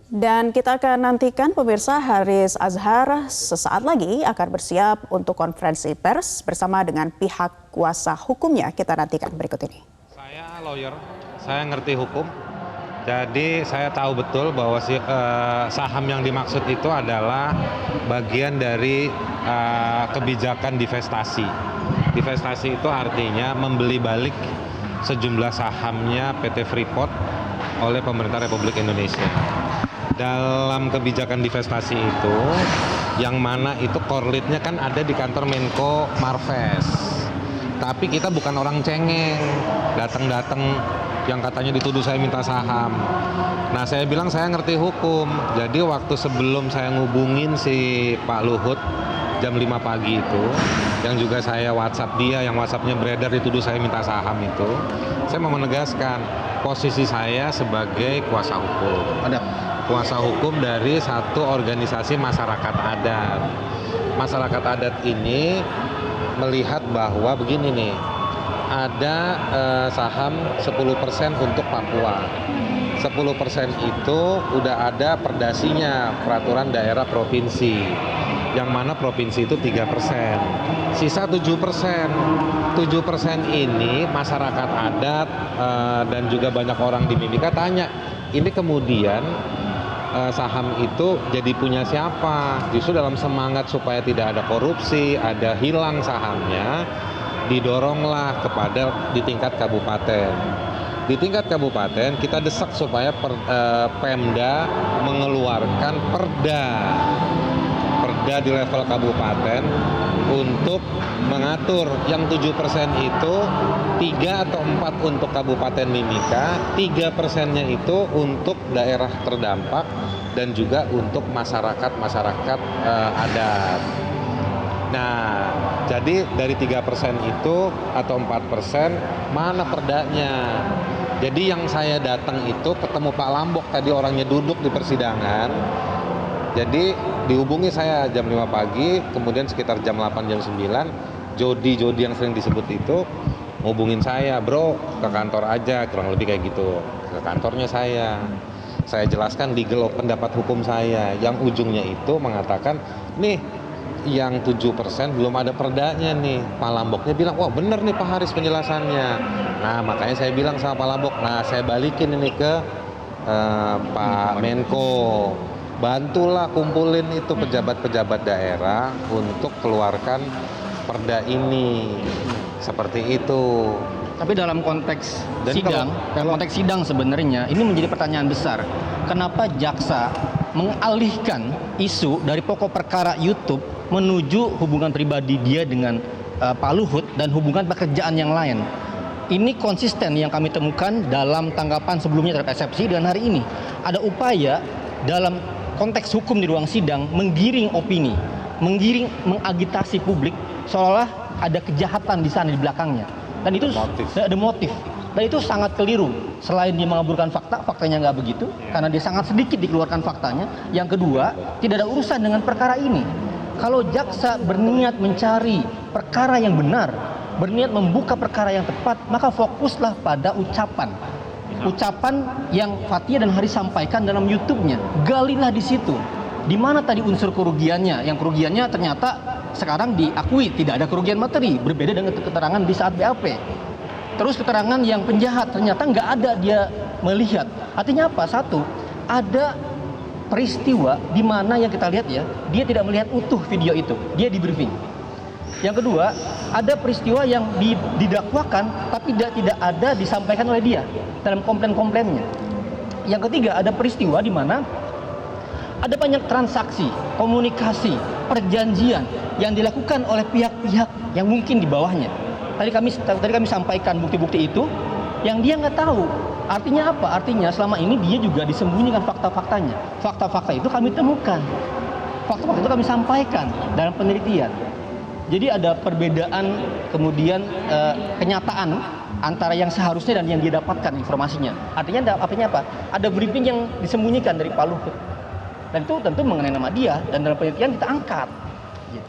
Dan kita akan nantikan pemirsa Haris Azhar sesaat lagi akan bersiap untuk konferensi pers bersama dengan pihak kuasa hukumnya. Kita nantikan berikut ini. Saya lawyer, saya ngerti hukum, jadi saya tahu betul bahwa saham yang dimaksud itu adalah bagian dari kebijakan divestasi. Divestasi itu artinya membeli balik sejumlah sahamnya PT Freeport oleh pemerintah Republik Indonesia. Dalam kebijakan divestasi itu, yang mana itu korlitnya kan ada di kantor Menko Marves. Tapi kita bukan orang cengeng, datang-datang yang katanya dituduh saya minta saham. Nah, saya bilang saya ngerti hukum. Jadi waktu sebelum saya ngubungin si Pak Luhut jam 5 pagi itu, yang juga saya WhatsApp dia, yang WhatsAppnya beredar dituduh saya minta saham itu, saya mau menegaskan posisi saya sebagai kuasa hukum. Kuasa hukum dari satu organisasi masyarakat adat. Masyarakat adat ini melihat bahwa begini nih, ada saham 10% untuk Papua. 10% itu udah ada perdasinya, peraturan daerah provinsi. Yang mana provinsi itu 3%. Sisa 7%. 7% ini masyarakat adat dan juga banyak orang di Mimika tanya, ini kemudian saham itu jadi punya siapa? Justru dalam semangat supaya tidak ada korupsi, ada hilang sahamnya, didoronglah kepada di tingkat kabupaten. Di tingkat kabupaten kita desak supaya Pemda mengeluarkan perda di level kabupaten untuk mengatur yang 7% itu 3 atau 4 untuk Kabupaten Mimika, 3%-nya itu untuk daerah terdampak dan juga untuk masyarakat adat. Nah, jadi dari 3% itu atau 4% mana perdanya? Jadi yang saya datang itu ketemu Pak Lambok tadi, orangnya duduk di persidangan. Jadi dihubungi saya jam 5 pagi, kemudian sekitar jam 8, jam 9, Jody yang sering disebut itu hubungin saya, bro ke kantor aja, kurang lebih kayak gitu. Ke kantornya saya jelaskan legal pendapat hukum saya, yang ujungnya itu mengatakan, nih yang 7% belum ada perdanya nih. Pak Lamboknya bilang, wah bener nih Pak Haris penjelasannya. Nah makanya saya bilang sama Pak Lambok, nah saya balikin ini ke Pak Menko, bantulah kumpulin itu pejabat-pejabat daerah untuk keluarkan perda ini, seperti itu. Tapi dalam konteks sidang sebenarnya ini menjadi pertanyaan besar. Kenapa jaksa mengalihkan isu dari pokok perkara YouTube menuju hubungan pribadi dia dengan Pak Luhut dan hubungan pekerjaan yang lain? Ini konsisten yang kami temukan dalam tanggapan sebelumnya terhadap eksepsi dan hari ini. Ada upaya dalam konteks hukum di ruang sidang menggiring opini, mengagitasi publik seolah ada kejahatan di sana di belakangnya. Dan itu ada motif. Dan itu sangat keliru. Selain dia mengaburkan fakta, faktanya nggak begitu, karena dia sangat sedikit dikeluarkan faktanya. Yang kedua, tidak ada urusan dengan perkara ini. Kalau jaksa berniat mencari perkara yang benar, berniat membuka perkara yang tepat, maka fokuslah pada ucapan yang Fathia dan Haris sampaikan dalam YouTube-nya. Galilah di situ. Di mana tadi unsur kerugiannya? Yang kerugiannya ternyata sekarang diakui tidak ada kerugian materi, berbeda dengan keterangan di saat BAP. Terus keterangan yang penjahat ternyata nggak ada dia melihat. Artinya apa? Satu, ada peristiwa di mana yang kita lihat ya, dia tidak melihat utuh video itu, dia di briefing. Yang kedua, ada peristiwa yang didakwakan tapi tidak ada disampaikan oleh dia dalam komplain-komplainnya. Yang ketiga, ada peristiwa di mana ada banyak transaksi, komunikasi, perjanjian yang dilakukan oleh pihak-pihak yang mungkin di bawahnya. Tadi kami sampaikan bukti-bukti itu yang dia nggak tahu. Artinya apa? Artinya selama ini dia juga disembunyikan fakta-faktanya. Fakta-fakta itu kami temukan. Fakta-fakta itu kami sampaikan dalam penelitian. Jadi ada perbedaan kemudian kenyataan antara yang seharusnya dan yang dia dapatkan informasinya. Artinya apa? Ada briefing yang disembunyikan dari Pak Luhut. Dan itu tentu mengenai nama dia, dan dalam penelitian kita angkat.